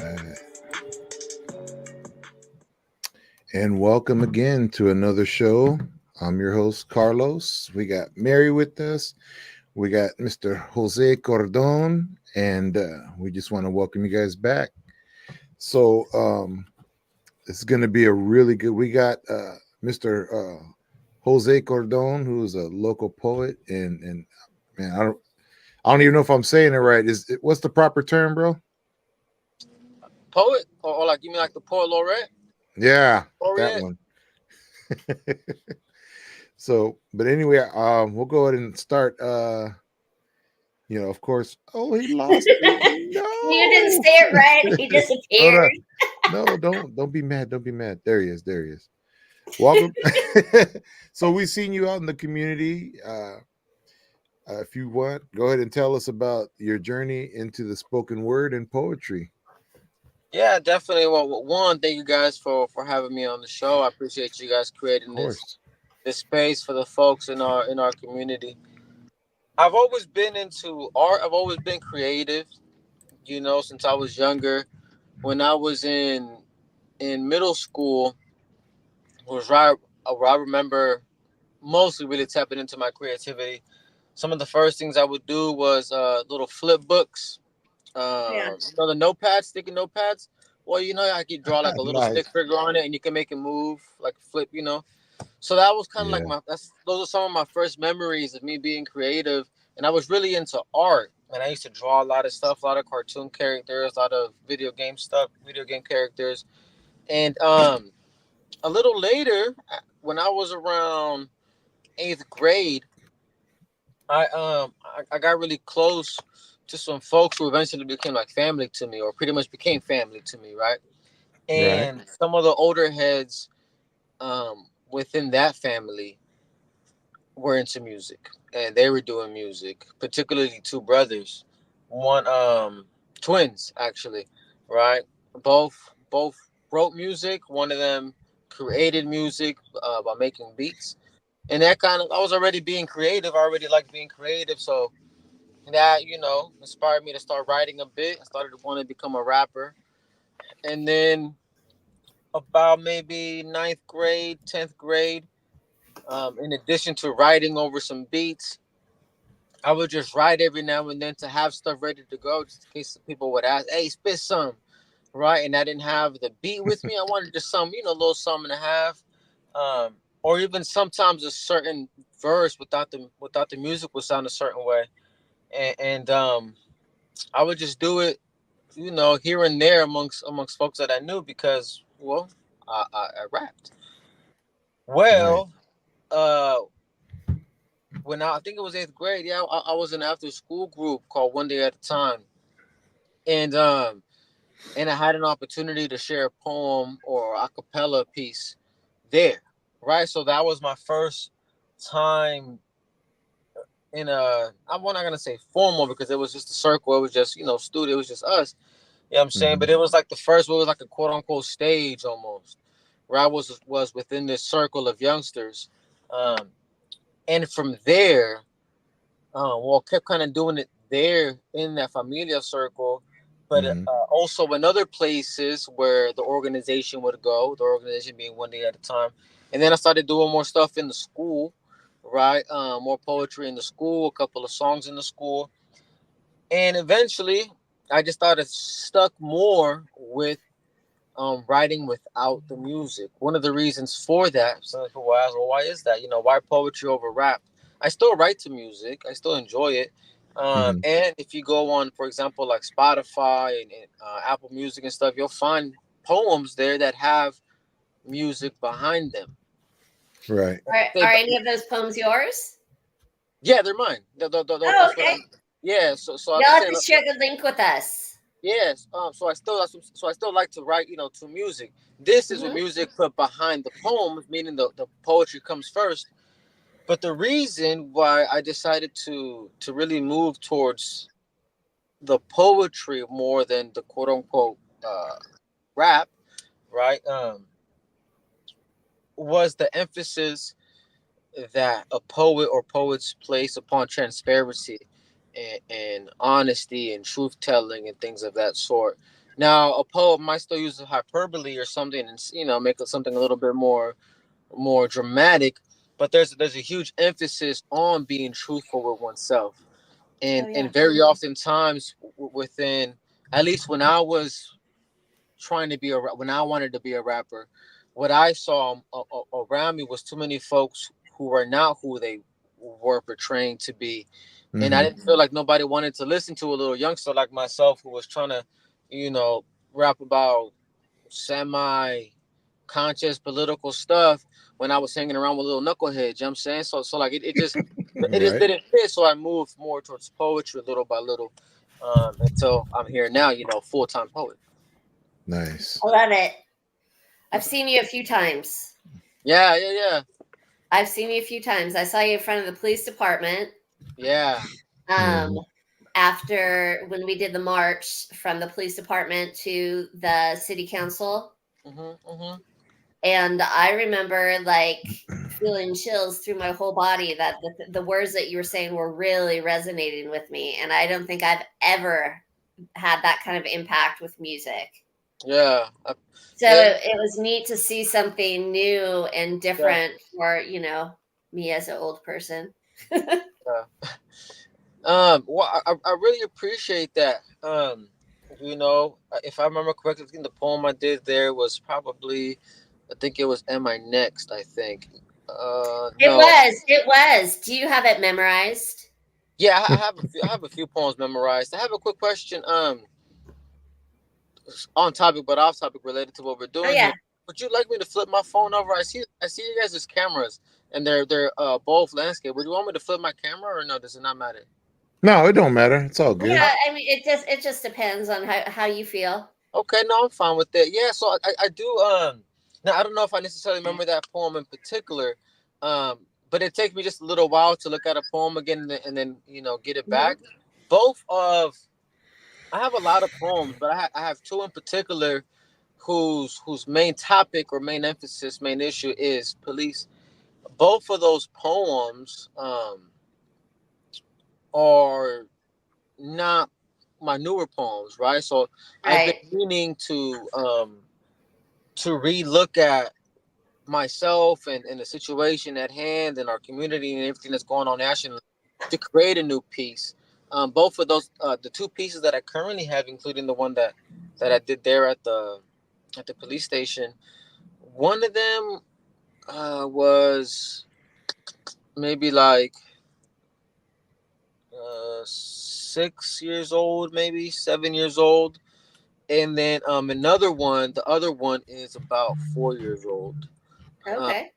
right. And welcome again to another show. I'm your host, Carlos. We got Mary with us. We got Mr. Jose Cordon. And we just want to welcome you guys back. So it's going to be a really good. We got Mr. Jose Cordon, who's a local poet. And man, I don't even know if I'm saying it right. What's the proper term, bro? Poet, or like you mean like the poet laureate? Yeah, that Laureate. one. So, but anyway, we'll go ahead and start. Of course. Oh, he lost it. You didn't No. say it right. He Hold disappeared. on. No, don't be mad. Don't be mad. There he is. There he is. Welcome. So we've seen you out in the community. If you want, go ahead and tell us about your journey into the spoken word and poetry. Yeah, definitely. Well, one, thank you guys for having me on the show. I appreciate you guys Of creating this course. this space for the folks in our community. I've always been into art. I've always been creative. Since I was younger. When I was in middle school, was right where I remember mostly really tapping into my creativity. Some of the first things I would do was little flip books. Yeah. The notepads, sticky notepads. Well, I could draw like a little Nice. stick figure on it, and you can make it move like flip. So that was kind of like Yeah. those are some of my first memories of me being creative, and I was really into art. And I used to draw a lot of stuff, a lot of cartoon characters, a lot of video game stuff, video game characters, and a little later, when I was around eighth grade, I got really close to some folks who eventually became like family to me, or pretty much became family to me, right? Right. And some of the older heads within that family were into music, and they were doing music. Particularly two brothers, one twins actually, right? Both wrote music. One of them created music by making beats, and that kind of I was already being creative. I already liked being creative, so that inspired me to start writing a bit. I started to want to become a rapper, and then about maybe ninth grade, 10th grade. In addition to writing over some beats, I would just write every now and then to have stuff ready to go, just in case people would ask, "Hey, spit some," right? And I didn't have the beat with me. I wanted just some, little something to have, or even sometimes a certain verse without the music would sound a certain way, and I would just do it, here and there amongst folks that I knew because, well, I rapped. Nice. Well, uh, when I think it was eighth grade, yeah, I was in an after school group called One Day at a Time, and I had an opportunity to share a poem or a cappella piece there, right? So that was my first time in I'm not gonna say formal because it was just a circle. It was just studio. It was just us. You know what I'm saying? Hmm. But it was like the first. It was like a quote unquote stage almost, where I was within this circle of youngsters, um, and from there, kept kind of doing it there in that familia circle, but Hmm. also in other places where the organization would go. The organization being One Day at a Time, and then I started doing more stuff in the school, right? More poetry in the school, a couple of songs in the school, and eventually, I just started stuck more with writing without the music. One of the reasons for that, some people ask, well, why is that? Why poetry over rap? I still write to music. I still enjoy it. Hmm. And if you go on, for example, like Spotify and Apple Music and stuff, you'll find poems there that have music behind them. Right. Are any of those poems yours? Yeah, they're mine. Oh, That's what okay. I'm. Yeah, so I'm You'll just have saying. to share the link with us. Yes. So I still like to write, to music. This is what Hmm. music put behind the poems, meaning the poetry comes first. But the reason why I decided to really move towards the poetry more than the quote unquote rap, right? Was the emphasis that a poet or poets place upon transparency and honesty and truth telling and things of that sort. Now, a poet might still use hyperbole or something, and make something a little bit more dramatic. But there's a huge emphasis on being truthful with oneself, Oh and yeah. very oftentimes within, at least when I was trying to be when I wanted to be a rapper, what I saw around me was too many folks who were not who they were portraying to be, and I Hmm. didn't feel like nobody wanted to listen to a little youngster like myself who was trying to, you know, rap about semi conscious political stuff when I was hanging around with little knuckleheads. You know what I'm saying? So like it just Right. didn't fit. So I moved more towards poetry little by little, until I'm here now. Full time poet. Nice. I love it. I've seen you a few times. Yeah, yeah, yeah, I've seen you a few times. I saw you in front of the police department. yeah. Um, Hmm. after when we did the march from the police department to the city council. Mhm, mhm. And I remember like feeling chills through my whole body that the words that you were saying were really resonating with me. And I don't think I've ever had that kind of impact with music. Yeah, So yeah, it was neat to see something new and yeah, different for, me as an old person. yeah. Well, I really appreciate that. If I remember correctly, I think the poem I did there was probably, I think it was "Am I Next?" I think. It No, was. It was. Do you have it memorized? yeah, I have a few poems memorized. I have a quick question. On topic but off topic related to what we're Oh doing here. yeah. Would you like me to flip my phone over? I see you guys' cameras, and they're both landscape. Would you want me to flip my camera, or no? Does it not matter? No, it don't matter. It's all good. Yeah, I mean it just depends on how you feel. Okay, no, I'm fine with that. Yeah, so I do. Now I don't know if I necessarily remember that poem in particular, but it takes me just a little while to look at a poem again and then get it Mhm. back. Both of I have a lot of poems, but I have two in particular whose main topic or main emphasis, main issue is police. Both of those poems are not my newer poems, right? So I've been Right. meaning to relook at myself and the situation at hand and our community and everything that's going on nationally to create a new piece. Both of those, the two pieces that I currently have, including the one that I did there at the police station. One of them was maybe like 6 years old, maybe 7 years old, and then the other one is about 4 years old. Uh, Okay.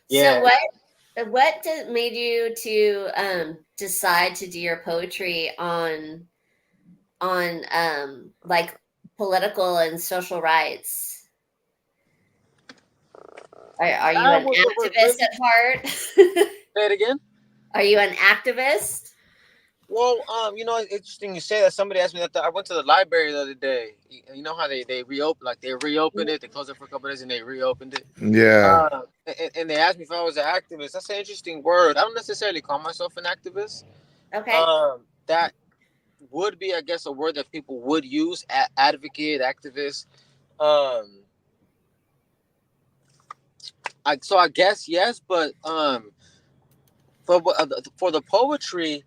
So yeah. made you to decide to do your poetry on like political and social rights? Are you That an was activist really. at heart? Say it again. Are you an activist? Well, it's interesting you say that. Somebody asked me that. I went to the library the other day. You know how they reopen, like they reopened it, they closed it for a couple of days, and they reopened it. Yeah. And they asked me if I was an activist. That's an interesting word. I don't necessarily call myself an activist. Okay. That would be, I guess, a word that people would use: advocate, activist. Um, so I guess yes, but for the poetry,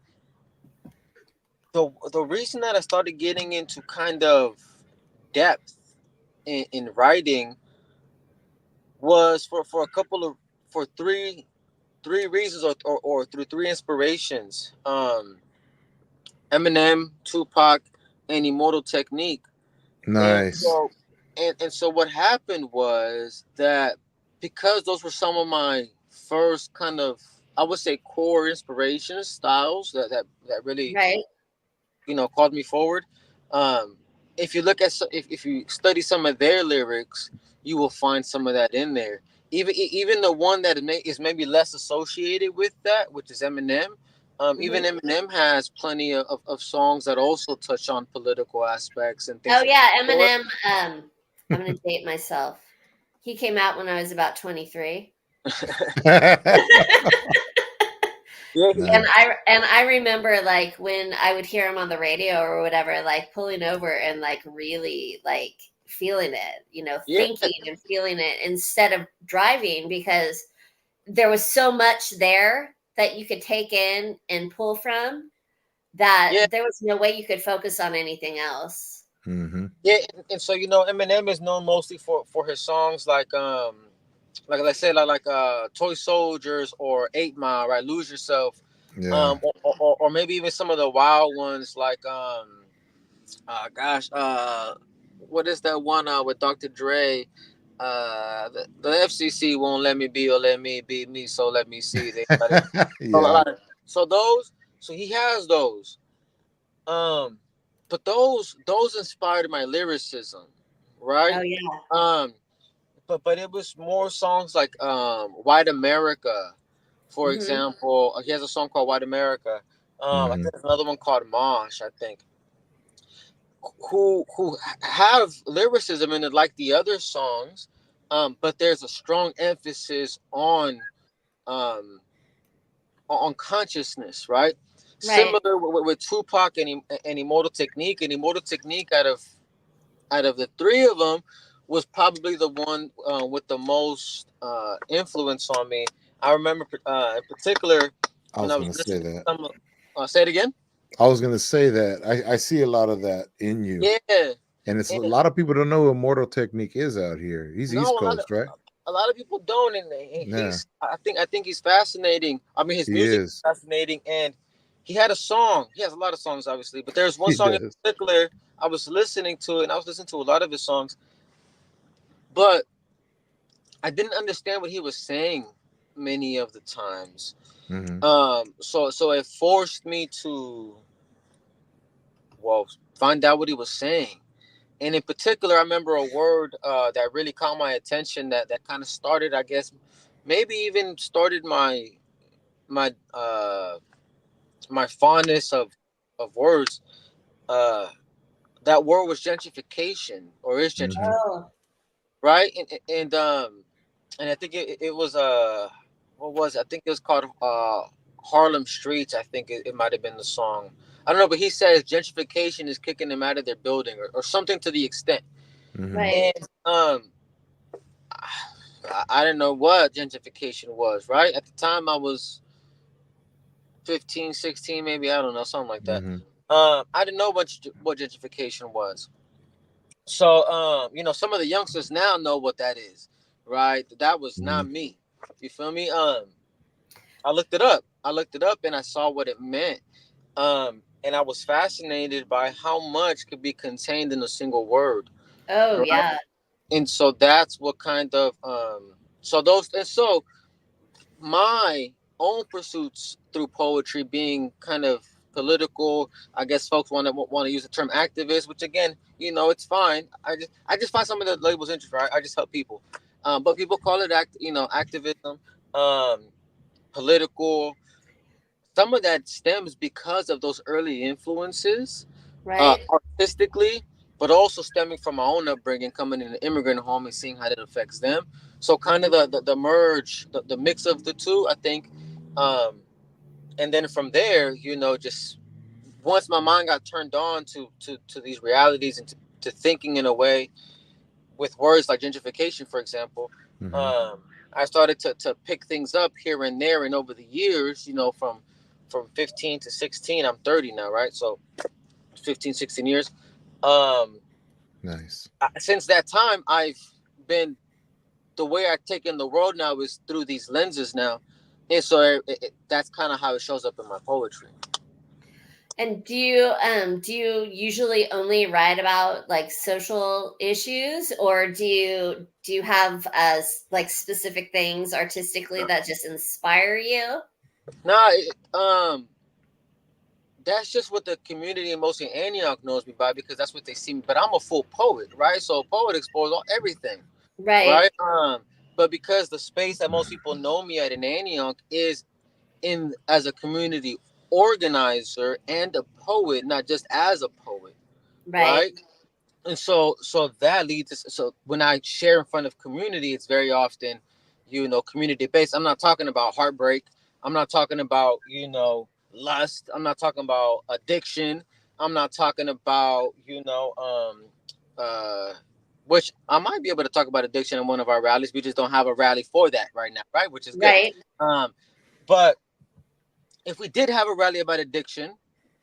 the reason that I started getting into kind of depth in writing was for a couple of for three reasons or through three inspirations. Eminem, Tupac, and Immortal Technique. And Nice. so and so what happened was that because those were some of my first kind of, I would say, core inspiration styles that really Right. called me forward. Um, if you look at if you study some of their lyrics, you will find some of that in there. Even the one that is maybe less associated with that, which is Eminem. Even Hmm. Eminem has plenty of songs that also touch on political aspects and Oh things of yeah, that sort. Eminem. I'm gonna date myself. He came out when I was about 23. Yeah, And Nice. I remember like when I would hear him on the radio or whatever, like pulling over and like really like feeling it, yeah, thinking and feeling it instead of driving, because there was so much there that you could take in and pull from, that yeah, there was no way you could focus on anything else. Mm-hmm. yeah. And so Eminem is known mostly for his songs like I said, Toy Soldiers or 8 Mile, right? Lose Yourself, Yeah. or maybe even some of the wild ones like gosh, what is that one with Dr. Dre? The FCC won't let me be or let me be me, so let me see. So, Yeah. like, so those, so he has those. Um, but those inspired my lyricism, Oh right? yeah. Um, but it was more songs like White America, for Hmm. example. He has a song called White America. I Mm-hmm. think there's another one called Mosh, I think, who have lyricism in it like the other songs, but there's a strong emphasis um on consciousness, right? Right. Similar with Tupac and Immortal Technique. And Immortal Technique, out of the three of them, was probably the one with the most influence on me. I remember in particular I when was I was gonna say listening to that. some. Say it again. I was gonna say that. I see a lot of that in you. Yeah, And it's a and lot of people don't know what Immortal Technique is out here. He's no, East Coast, right? a lot of people don't, and Yeah, he's. I think he's fascinating. I mean, his he music is is. fascinating, and he had a song. He has a lot of songs, obviously, but there's one He song in does. particular I was listening to, and I was listening to a lot of his songs, but I didn't understand what he was saying many of the times. Mm-hmm. So it forced me to, well, find out what he was saying. And in particular, I remember a word that really caught my attention, that kind of started, I guess, maybe even started my my fondness of words. Uh, that word was gentrification, or is Mm-hmm. gentrification, Oh. right? And I think it was what was it? I think it was called Harlem Streets. I think it might have been the song. I don't know, but he says gentrification is kicking them out of their building, or something to the extent. Mm-hmm. Right. And I didn't know what gentrification was, right? At the time I was 15, 16, maybe, I don't know, something like that. Mm-hmm. I didn't know what gentrification was. So some of the youngsters now know what that is, right? That was Mm-hmm. not me. You feel me? I looked it up. And I saw what it meant. And I was fascinated by how much could be contained in a single word, Oh right? yeah. And so that's what kind of so those and so my own pursuits through poetry being kind of political. I guess folks want to use the term activist, which again, it's fine. I just find some of the labels interesting. Right? I just help people, but people call it activism, um, political. Some of that stems because of those early influences, Right. artistically, but also stemming from my own upbringing, coming in an immigrant home and seeing how that affects them. So kind of the merge, the mix of the two, I think. Um, and then from there, just once my mind got turned on to these realities and to thinking in a way with words like gentrification, for example, Mm-hmm. um, I started to pick things up here and there. And over the years, from 15 to 16, I'm 30 now, right? So 15, 16 years. Um, Nice. since that time, I've been the way I take in the world now is through these lenses now, and so that's kind of how it shows up in my poetry. And do you usually only write about like social issues, or do you have like specific things artistically that just inspire you? Nah, that's just what the community and mostly Antioch knows me by, because that's what they see me. But I'm a full poet, right? So a poet explores everything, Right. right? But because the space that most people know me at in Antioch is in as a community organizer and a poet, not just as a poet, Right. right? And so that leads us. So when I share in front of community, it's very often, community based. I'm not talking about heartbreak. I'm not talking about, lust. I'm not talking about addiction. I'm not talking about, uh, which I might be able to talk about addiction in one of our rallies. We just don't have a rally for that right now, right? Which is good. Right. But if we did have a rally about addiction,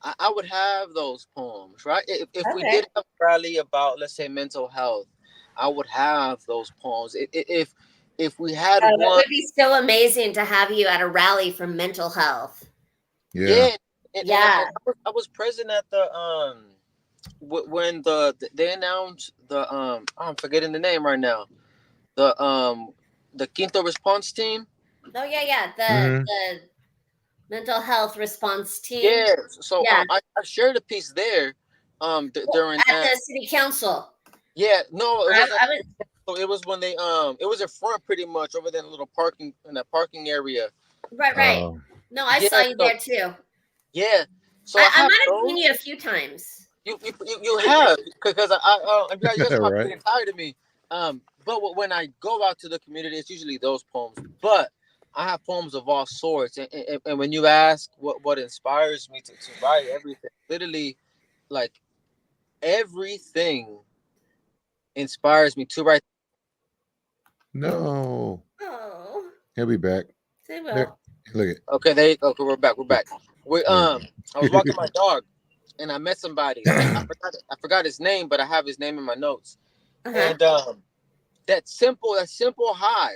I would have those poems, right? If we Okay. did have a rally about, let's say, mental health, I would have those poems. If we had Oh, it one, would be so amazing to have you at a rally for mental health. Yeah. yeah, Yeah. I was present at the when they announced the I'm forgetting the name right now, the the Quinto response team. Oh yeah, yeah. Hmm. The mental health response team. Yeah, so Yeah. I shared a piece there Well, during at that. the city council. Yeah, no, it wasn't. I was So it was when they it was in front pretty much over there in a little parking in that parking area. right, right. Oh, No, I saw Yeah, you so there too. yeah, so I I have might have seen you a those. few times. You have because you guys might be right. getting tired of me. But when I go out to the community, it's usually those poems. But I have poems of all sorts, and when you ask what inspires me to write everything, literally like everything inspires me to write. No, Oh, he'll be back. they There, will. look at. Okay, they okay. We're back. We're back. We There I was you walking my dog, and I met somebody. I forgot his name, but I have his name in my notes. Uh-huh. And that simple hi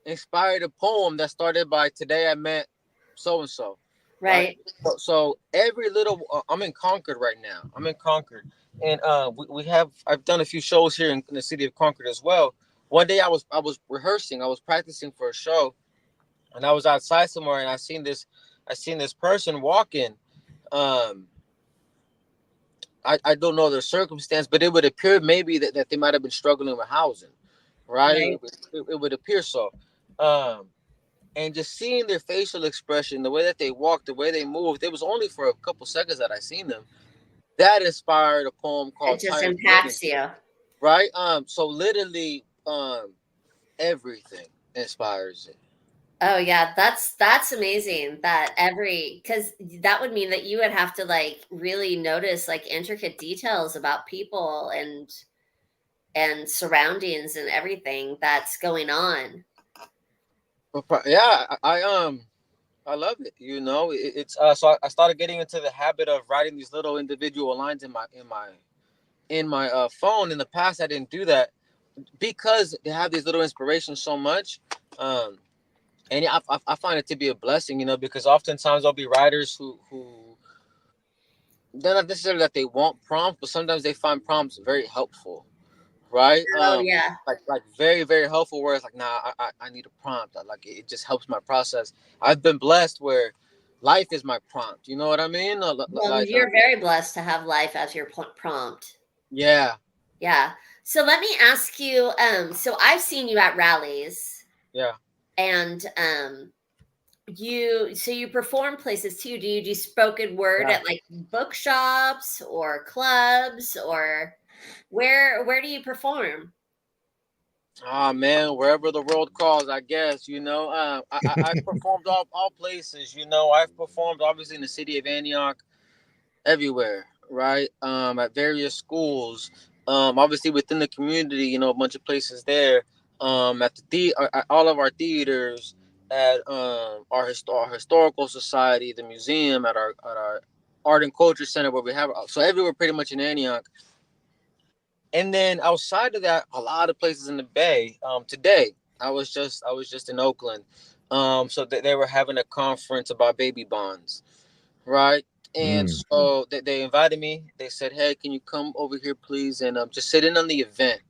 inspired a poem that started by today I met so and so, right? Right. So every little I'm in Concord right now. I'm in Concord, and we have I've done a few shows here in the city of Concord as well. One day I was rehearsing, I was practicing for a show, and I was outside somewhere, and I seen this person walking. Um, I don't know their circumstance, but it would appear maybe that they might have been struggling with housing, right? Right. It would appear so. Um, and just seeing their facial expression, the way that they walked, the way they moved, it was only for a couple seconds that I seen them. That inspired a poem It called just "Tired of Waiting," impacts you. right? So literally, everything inspires it. Oh yeah, that's amazing that every because that would mean that you would have to like really notice like intricate details about people and surroundings and everything that's going on. Yeah, I love it. It's so I started getting into the habit of writing these little individual lines in my phone. In the past, I didn't do that because they have these little inspirations so much. Um, and yeah, I find it to be a blessing, because oftentimes there'll be writers who they're not necessarily that they want prompts, but sometimes they find prompts very helpful, right? Oh yeah. Like very very helpful. Where it's like, nah, I need a prompt. Like it just helps my process. I've been blessed where life is my prompt. You know what I mean? Well, you're very blessed to have life as your prompt. Yeah, Yeah. So let me ask you, so I've seen you at rallies yeah. and you perform places too. Do you do spoken word Yeah. at like bookshops or clubs or where do you perform? Ah man, wherever the world calls, I guess. I've performed all places. I've performed obviously in the city of Antioch, everywhere, right? At various schools, obviously within the community, a bunch of places there. At at all of our theaters, at our historical society, the museum, at our art and culture center where we have so everywhere pretty much in Antioch. And then outside of that, a lot of places in the Bay. Today I was just in Oakland. So they were having a conference about baby bonds, right? And Mm. so they invited me. They said, "Hey, can you come over here, please, and just sit in on the event,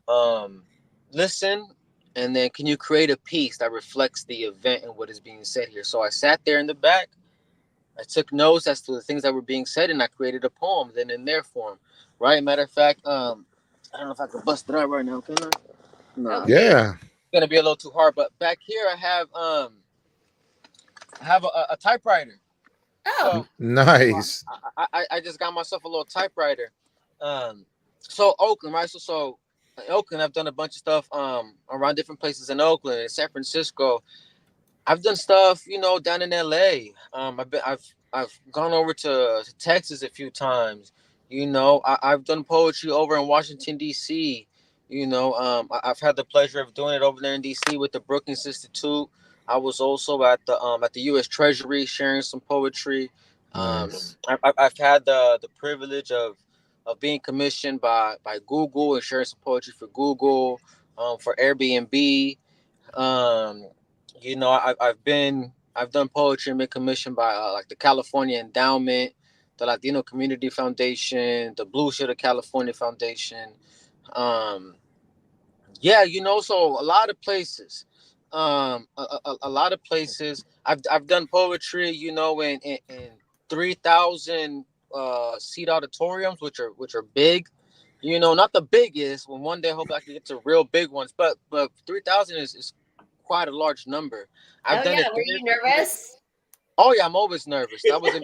um, listen, and then can you create a piece that reflects the event and what is being said here?" So I sat there in the back. I took notes as to the things that were being said, and I created a poem. Then in their form, right? Matter of fact, I don't know if I can bust it out right now. Can I? Nah, it's Okay. Yeah. gonna be a little too hard. But back here, I have a typewriter. Oh, So Nice. I just got myself a little typewriter. Um, so Oakland, right? So in Oakland, I've done a bunch of stuff around different places in Oakland and San Francisco. I've done stuff, down in LA. I've gone over to Texas a few times. I've done poetry over in Washington D.C. I've had the pleasure of doing it over there in D.C. with the Brookings Institute. I was also at the U.S. Treasury sharing some poetry. Nice. I've had the privilege of being commissioned by Google and sharing some poetry for Google, for Airbnb. Um, I've done poetry and been commissioned by like the California Endowment, the Latino Community Foundation, the Blue Shirt of California Foundation. Um, yeah, so a lot of places. A lot of places. I've done poetry, in 3,000 seat auditoriums, which are big. Not the biggest. When one day, I hope I can get to real big ones. But 3,000 is quite a large number. I've Oh done yeah, it were there. you nervous? Oh yeah, I'm always nervous. That was in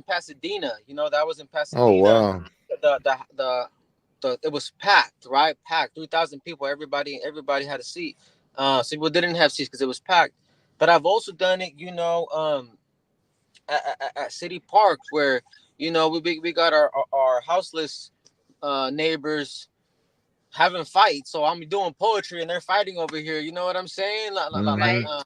Pasadena. That was in Oh Pasadena. wow. The the the, it was packed, right? Packed. 3,000 people. Everybody had a seat. Some people didn't have seats because it was packed. But I've also done it, at city parks where we got our houseless neighbors having fights. So I'm doing poetry and they're fighting over here. You know what I'm saying? Like, Right. Mm-hmm.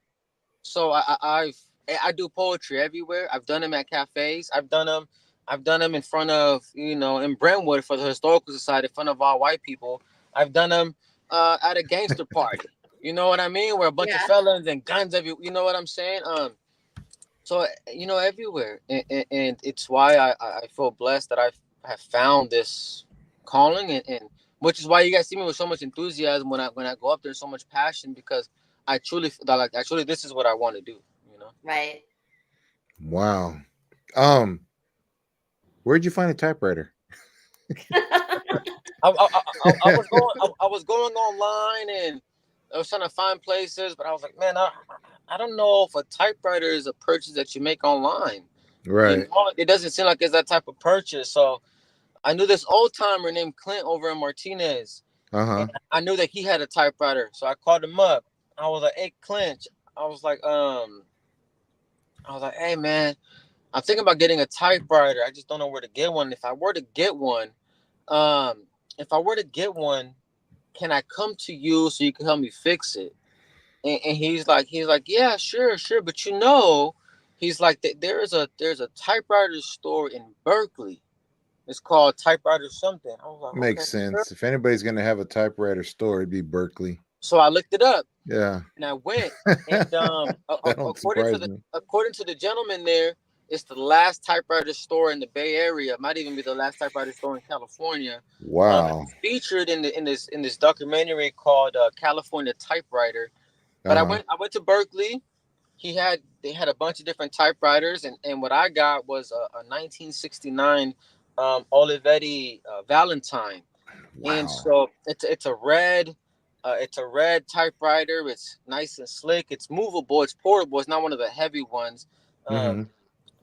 so I do poetry everywhere. I've done them at cafes. I've done them in front of in Brentwood for the historical society in front of all white people. I've done them at a gangster party. You know what I mean? Where a bunch of Yeah. felons and guns every. You know what I'm saying? So everywhere, and it's why I feel blessed that I have found this calling, and which is why you guys see me with so much enthusiasm when I go up there, so much passion, because I truly that, like, actually this is what I want to do. You know, Right. Wow. Um, where'd you find a typewriter? I was going online, and I was trying to find places, but I was like, man, I don't know if a typewriter is a purchase that you make online. Right. It doesn't seem like it's that type of purchase. So I knew this old timer named Clint over in Martinez, and Uh-huh. I knew that he had a typewriter. So I called him up. I was like, "Hey, Clint," I was like, "Hey, man, I'm thinking about getting a typewriter. I just don't know where to get one. Um, if I were to get one, can I come to you so you can help me fix it?" And he's like, "Yeah, sure, sure, but he's like, there's a typewriter store in Berkeley. It's called Typewriter something." I was like, Makes "Okay, sure." sense. If anybody's gonna have a typewriter store, it'd be Berkeley. So I looked it up Yeah. and I went, and That don't according to surprise the me. according to the gentleman there, it's the last typewriter store in the Bay Area. It might even be the last typewriter store in California. It Wow. was featured in this documentary called California Typewriter. But I Uh-huh. went I went to Berkeley. They had a bunch of different typewriters, and what I got was a 1969 Olivetti Valentine. And Wow. so it's a red typewriter. It's nice and slick. It's movable. It's portable. It's not one of the heavy ones. Mm-hmm.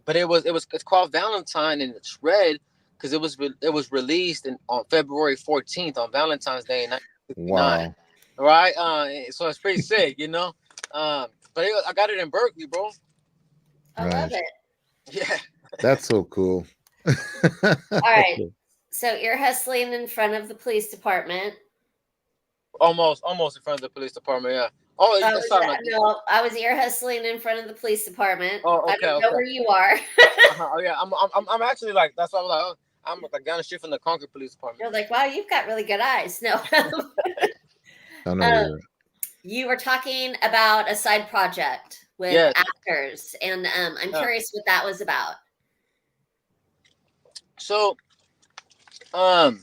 But it's called Valentine, and it's red because it was released on February 14th on Valentine's Day in 1969. Wow. Right. So it's pretty sick. But I got it in Berkeley, bro. I love Nice. it. Yeah. That's so cool. All right. So you're hustling in front of the police department. Almost in front of the police department. Yeah. Oh, I was sorry. No. no, I was ear hustling in front of the police department. Oh, I okay, don't know okay. where you are. Oh yeah, I'm actually like that's why I'm like, oh, I'm like down the street from the Concord Police Department. You're like, wow, you've got really good eyes. No. I know where um, you're at. you were talking about a side project with Yeah. actors, and I'm Yeah. curious what that was about. So, um,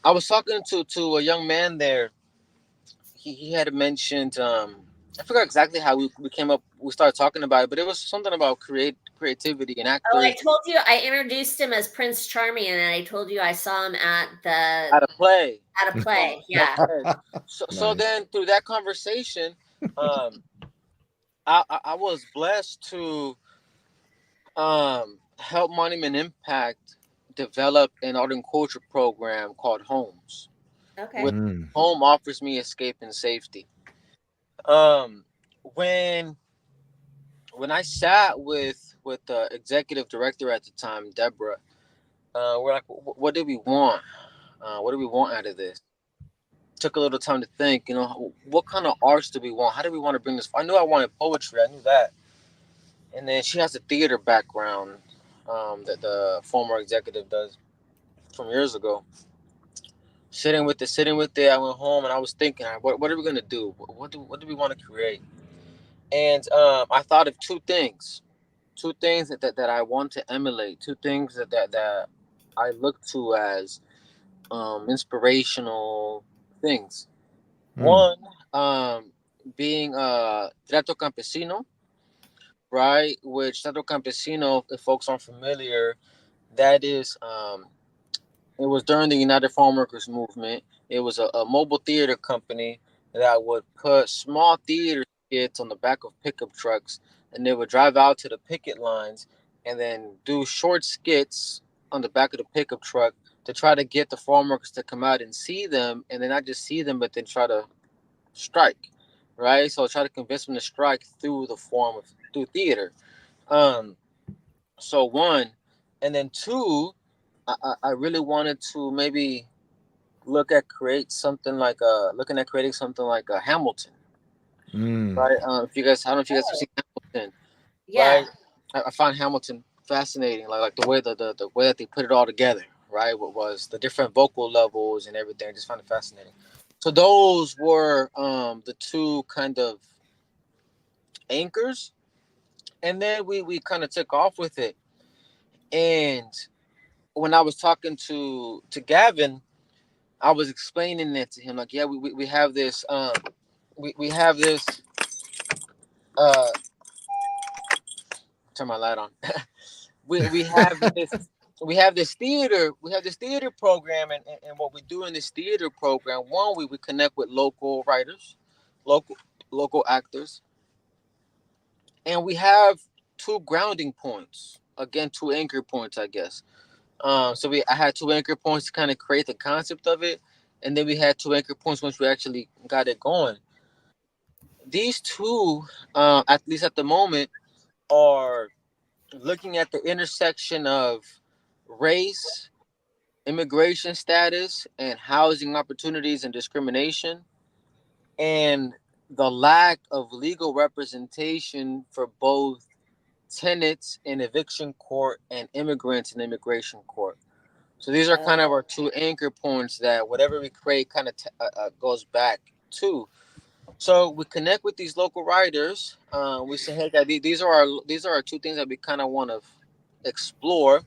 I was talking to a young man there. He had mentioned I forgot exactly how we came up. We started talking about it, but it was something about creativity and Oh, I actors told you I introduced him as Prince Charming, and I told you I saw him at at a play. a He saw me play. at Yeah. a play. So Nice. then through that conversation, um, I was blessed to help Monument Impact develop an art and culture program called Homes, where Okay. Mm. home offers me escape and safety. Um, when I sat with the executive director at the time, Deborah, we're like, what do we want? What do we want out of this? Took a little time to think. What kind of arts do we want? How do we want to bring this? I knew I wanted poetry. I knew that. And then she has a theater background that the former executive does from years ago. Sitting with it. I went home and I was thinking, all right, what are we gonna do? What do we want to create? And I thought of two things that I want to emulate, two things that I look to as inspirational things. Mm. One, being Trato Campesino, right? Which Trato Campesino, if folks aren't familiar, that is it was during the United Farm Workers Movement. It was a mobile theater company that would put small theater skits on the back of pickup trucks, and they would drive out to the picket lines and then do short skits on the back of the pickup truck to try to get the farm workers to come out and see them, and then not just see them, but then try to strike, right? So try to convince them to strike through the form of through theater. Um, so one, and then two, I really wanted to maybe looking at creating something like a Hamilton, Mm. right? If you guys, I don't know if you guys have Oh, seen Hamilton, yeah. right? I find Hamilton fascinating, like the way the way that they put it all together, right? What was the different vocal levels and everything? I just found it fascinating. So those were the two kind of anchors, and then we kind of took off with it. And when I was talking to Gavin, I was explaining it to him, like, yeah, we have this we have this uh turn my light on. We have this theater program, and what we do in this theater program, one, we connect with local writers, local local actors, and we have two grounding points, again, two anchor points, I guess. I had two anchor points to kind of create the concept of it, and then we had two anchor points once we actually got it going. These two, at least at the moment, are looking at the intersection of race, immigration status, and housing opportunities and discrimination, and the lack of legal representation for both tenants in eviction court and immigrants in immigration court. So these are kind of our Oh. two anchor points that whatever we create kind of goes back to. So we connect with these local writers. We say, hey, guys, these are our two things that we kind of want to explore.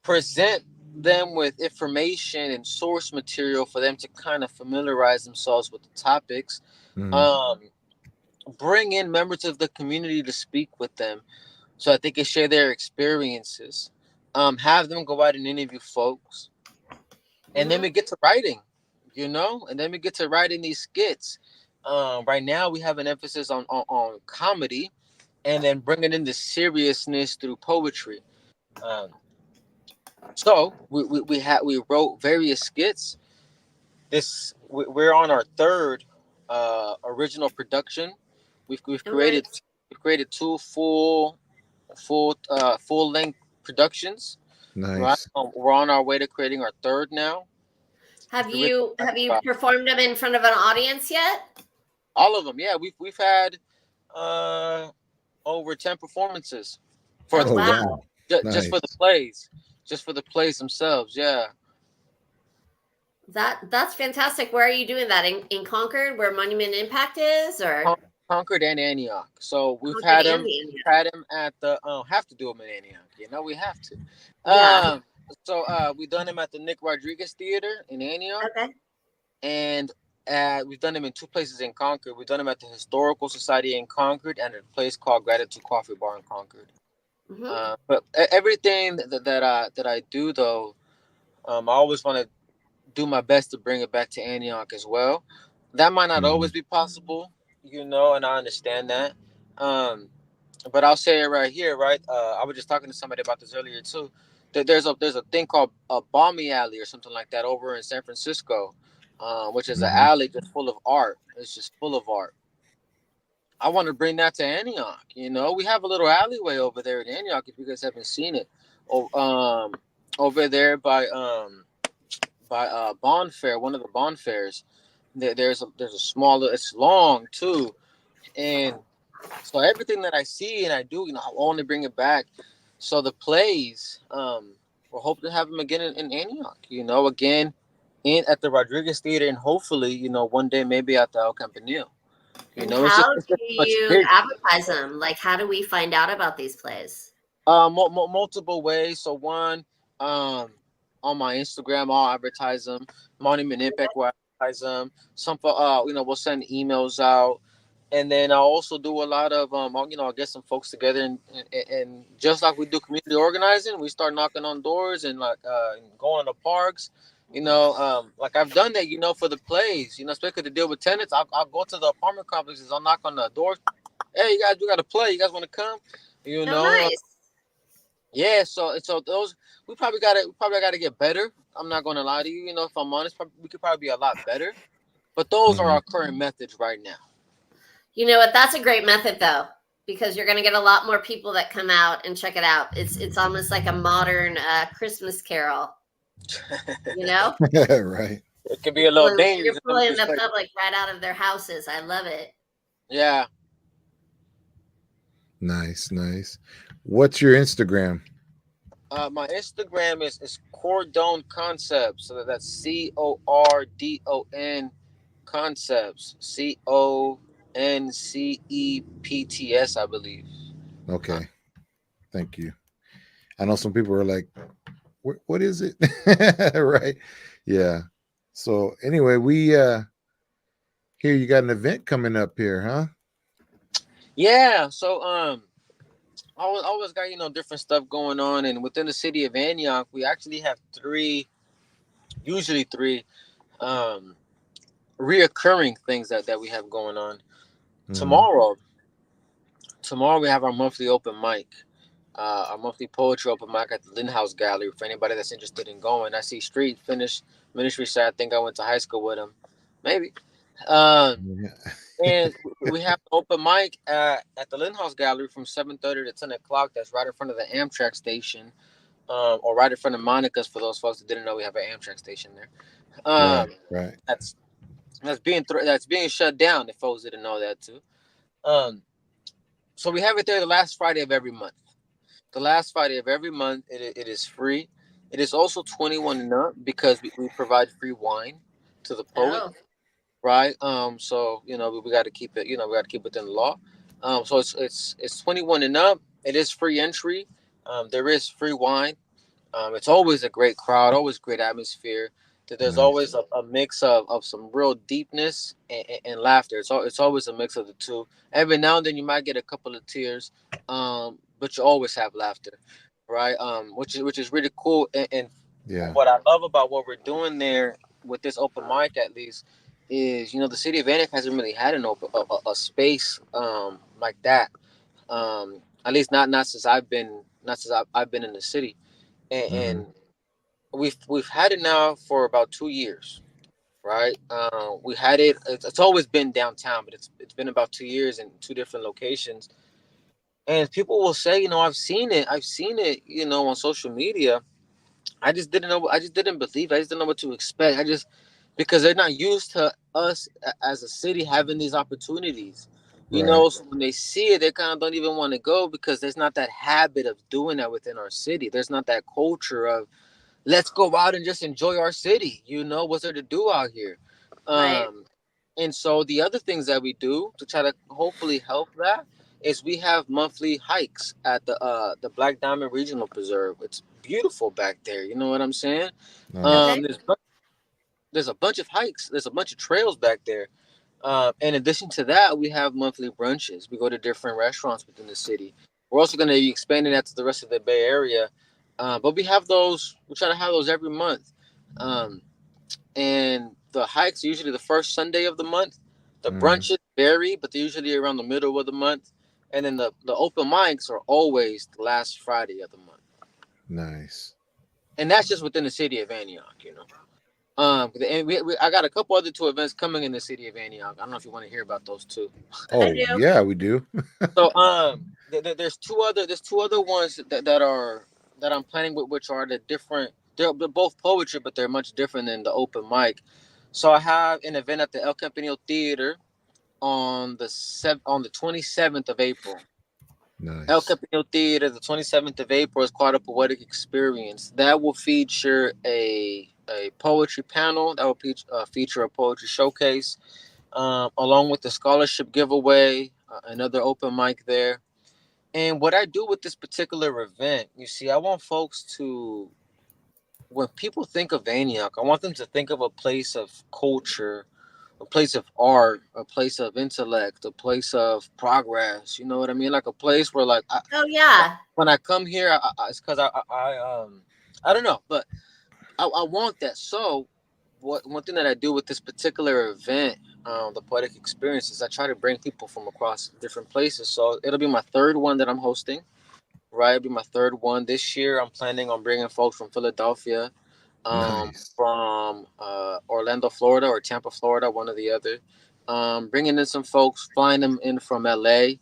Present them with information and source material for them to kind of familiarize themselves with the topics. Mm. Um, bring in members of the community to speak with them so that they can share their experiences. Have them go out and interview folks, and then Hmm. we get to writing, and then we get to writing these skits. Right now, we have an emphasis on comedy, and then bringing in the seriousness through poetry. Um, we wrote various skits. We're on our third original production. Okay. We've created two full length productions. Right, Nice. we're on our way to creating our third now. Have We're really you excited have you about performed them in front of an audience yet? all of them. Yeah, we've had uh, over 10 performances for Oh Oh, wow. wow. just for the Nice. plays, just for the plays themselves. Yeah. That's fantastic. Where are you doing that? In Concord, where Monument Impact is, or Concord and Antioch. So Concord and the Indiana? had him at the have to do them in Antioch. We have to. Yeah. We done him at the Nick Rodriguez Theater in Antioch, Okay. and we've done him in two places in Concord. We've done him at the Historical Society in Concord and at a place called Gratitude Coffee Bar in Concord. Hmm. But everything that I do though, I always want to do my best to bring it back to Antioch as well. That might not Mhm. always be possible, and I understand that. Um, but I'll say it right here, right? I was just talking to somebody about this earlier too. There's a thing called a Balmy Alley or something like that over in San Francisco, which is an Mhm. alley just full of art. It's just full of art. I want to bring that to Antioch. We have a little alleyway over there in Antioch. If you guys haven't seen it, oh, over there by Bond Fair, one of the Bond Fairs. There's a small. It's long too, and so everything that I see and I do, I want to bring it back. So the plays, we're hoping to have them again in Antioch. Again in at the Rodriguez Theater, and hopefully, one day maybe at the El Campanile. And It's just how it's just do much you bigger. advertise them? Like, how do we find out about these plays? Multiple ways. So one, on my Instagram, I'll advertise them. Monument Impact will advertise them. We'll send emails out, and then I'll also do a lot of I'll get some folks together, and just like we do community organizing, we start knocking on doors and going to parks. Like I've done that. For the plays. Especially to deal with tenants, I'll go to the apartment complexes. I'll knock on the doors. Hey, you guys, we got to play. You guys want to come? You Oh, know. nice. Yeah, so those we probably gotta get better. I'm not gonna lie to you. If I'm honest, we could probably be a lot better. But those are Mhm. our current methods right now. You know what? That's a great method though, because you're going to get a lot more people that come out and check it out. It's almost like a modern Christmas carol, you know? Right. It could be a little You're dangerous in some of pulling these the places. public right out of their houses. I love it. Yeah, Nice, nice. What's your Instagram? my Instagram is Cordon Concepts. So that's Cordon Concepts. Concepts, I believe. Okay, thank you. I know some people are like, what is it? Right. Yeah. So anyway, we here you got an event coming up here, huh? Yeah. So always got different stuff going on, and within the city of Antioch, we actually have usually three, um, reoccurring things that we have going on. Hmm. Tomorrow we have our monthly open mic, our monthly poetry open mic at the Lynn House Gallery. For anybody that's interested in going, I see Street finished ministry side. I think I went to high school with him, maybe. Um, Yeah. and we have open mic at the Lynn House Gallery from 7:30 to 10 o'clock. That's right in front of the Amtrak station, or right in front of Monica's. For those folks that didn't know, we have an Amtrak station there. Right. Um, Right. that's that's being shut down. If folks didn't know that too. Um, so we have it there the last Friday of every month. The last Friday of every month, it is free. It is also 21 and up because we provide free wine to the poet, Oh, right? So we got to keep it. We got to keep within the law. So it's 21 and up. It is free entry. There is free wine. It's always a great crowd, always great atmosphere. There's always Nice. a mix of some real deepness and laughter. It's always a mix of the two. Every now and then you might get a couple of tears, but you always have laughter, right? Which is really cool. And Yeah. what I love about what we're doing there with this open mic, at least, is the city of Antioch hasn't really had an a space like that. At least not since I've been in the city, and Hmm. we've had it now for about 2 years, right? We had it. It's always been downtown, but it's been about 2 years in two different locations. And people will say, I've seen it. I've seen it, on social media. I just didn't know. I just didn't believe. I just didn't know what to expect. Because they're not used to us as a city having these opportunities. Right. So when they see it, they kind of don't even want to go because there's not that habit of doing that within our city. There's not that culture of let's go out and just enjoy our city. What's there to do out here? right. Um, and so the other things that we do to try to hopefully help that is we have monthly hikes at the Black Diamond Regional Preserve. It's beautiful back there. You know what I'm saying? Nice. Okay. There's a bunch of hikes. There's a bunch of trails back there. In addition to that, we have monthly brunches. We go to different restaurants within the city. We're also going to be expanding that to the rest of the Bay Area. But we have those. We try to have those every month. Um, and the hikes are usually the first Sunday of the month. The Hmm. brunches vary, but they're usually around the middle of the month. And then the open mics are always the last Friday of the month. Nice. And that's just within the city of Antioch. And I got a couple other two events coming in the city of Antioch. I don't know if you want to hear about those too. I Oh do. yeah, we do. So there's two other ones that I'm planning with, which are the different. They're both poetry, but they're much different than the open mic. So I have an event at the El Campanile Theater on the 27th of April. El Nice. Campanile Theater, the 27th of April, is called a poetic experience. That will feature a poetry panel. That will feature a poetry showcase, along with the scholarship giveaway, another open mic there. And what I do with this particular event, you see, I want folks to, when people think of Antioch, I want them to think of a place of culture, a place of art, a place of intellect, a place of progress. You know what I mean? Like a place where, like, Oh yeah. when I come here, it's because I don't know, but I want that. So, what one thing that I do with this particular event, the poetic experience, is I try to bring people from across different places. So it'll be my third one that I'm hosting. Right, it'll be my third one this year. I'm planning on bringing folks from Philadelphia, Nice. from Orlando, Florida, or Tampa, Florida, one or the other. Bringing in some folks, flying them in from LA.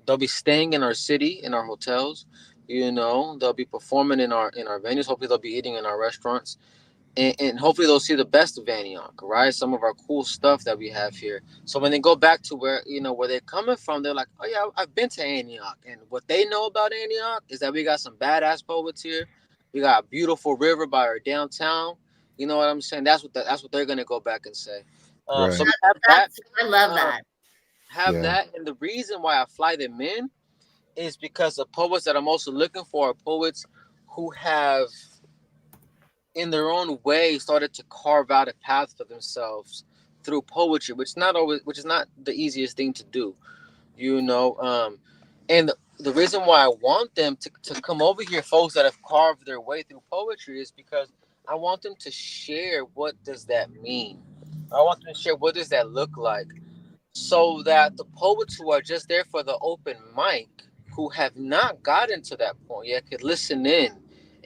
They'll be staying in our city, in our hotels. You know, they'll be performing in our venues. Hopefully, they'll be eating in our restaurants, and hopefully they'll see the best of Antioch, right? Some of our cool stuff that we have here. So when they go back to where where they're coming from, they're like, "Oh yeah, I've been to Antioch." And what they know about Antioch is that we got some badass poets here. We got a beautiful river by our downtown. You know what I'm saying? That's what they're gonna go back and say. So Right. we have that. That's I love Um, that. Yeah. and the reason why I fly them in is because the poets that I'm also looking for are poets who have in their own way started to carve out a path for themselves through poetry, which is not the easiest thing to do, you know. And the reason why I want them to come over here, folks that have carved their way through poetry, is because I want them to share what does that mean. I want them to share what does that look like, so that the poets who are just there for the open mic, who have not gotten to that point yet, could listen in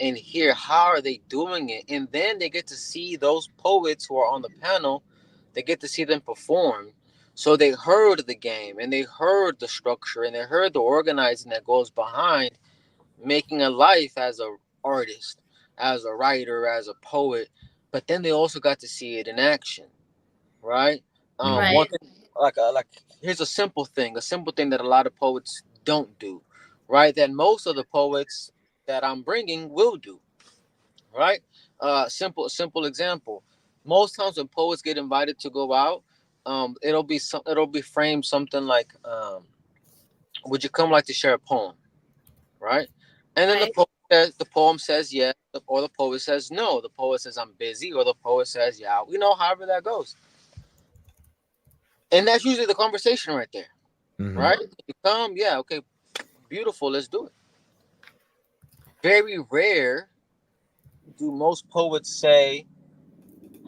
and hear how are they doing it, and then they get to see those poets who are on the panel. They get to see them perform. So they heard the game, and they heard the structure, and they heard the organizing that goes behind making a life as a artist, as a writer, as a poet. But then they also got to see it in action, right? Hmm. One Right. thing, like here's a simple thing that a lot of poets don't do, right? That most of the poets that I'm bringing will do, right? Simple example. Most times when poets get invited to go out, it'll be framed something like, "Would you come like to share a poem?" Right? And then Right. the poem says yes, or the poet says no. The poet says I'm busy, or the poet says yeah. However that goes, and that's usually the conversation right there. Hmm. Right? You come, yeah, okay, beautiful, let's do it. Very rare do most poets say,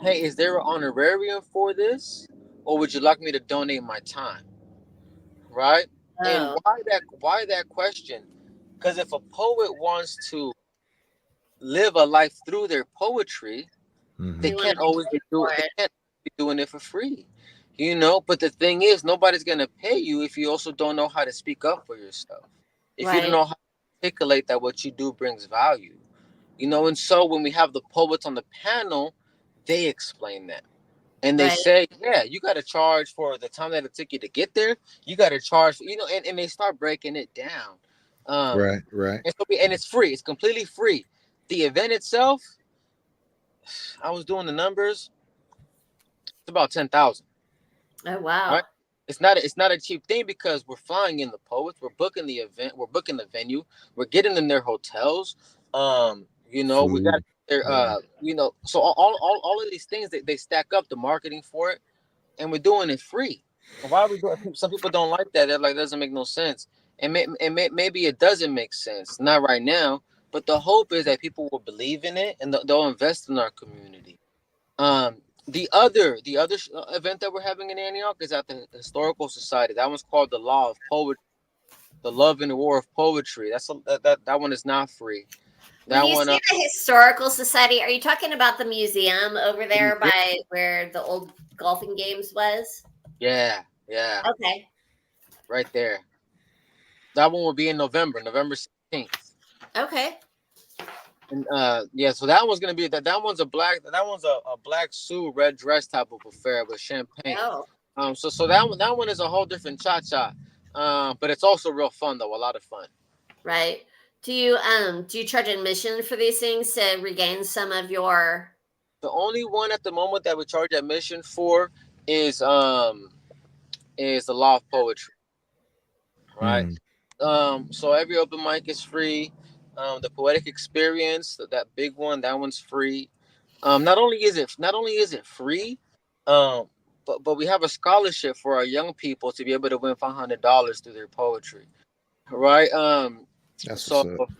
"Hey, is there an honorarium for this, or would you like me to donate my time?" Right? And Oh. why that question? Because if a poet wants to live a life through their poetry, they They Hmm. want to can't be always paid for they it. can't be doing it for free. But the thing is, nobody's gonna pay you if you also don't know how to speak up for yourself. If you don't Right. know how to articulate that what you do brings value. And so when we have the poets on the panel, they explain that. And they Right. say, yeah, you got to charge for the time that it took you to get there. You got to charge, and they start breaking it down. Um, Right. Right. and it's free. It's completely free. The event itself, I was doing the numbers. It's about 10,000. Oh Right? wow. It's not a cheap thing because we're flying in the poets, we're booking the event, we're booking the venue, we're getting in their hotels. We got Food. their Yeah. so all of these things they stack up the marketing for it, and we're doing it free. Why are we doing? Some people don't like that. They're like, doesn't make no sense. Maybe it doesn't make sense. Not right now, but the hope is that people will believe in it and they'll invest in our community. The other event that we're having in Antioch is at the Historical Society. That one's called the Law of Poetry, the Love and the War of Poetry. That one is not free. When That you one, say the historical society, are you talking about the museum over there yeah, by where the old golfing games was? yeah, yeah, Okay. right there. That one will be in November, November 16th. Okay. And yeah, so that one's gonna be that one's a black suit, red dress type of affair with champagne. Oh, So that one is a whole different cha cha. But it's also real fun though, a lot of fun. right. Do you charge admission for these things to regain some of your? The only one at the moment that we charge admission for is um is the law of poetry, right? Mm. So every open mic is free. The poetic experience, that big one, that one's free. Not only is it free, um, but we have a scholarship for our young people to be able to win $500 through their poetry, right? That's what's So up.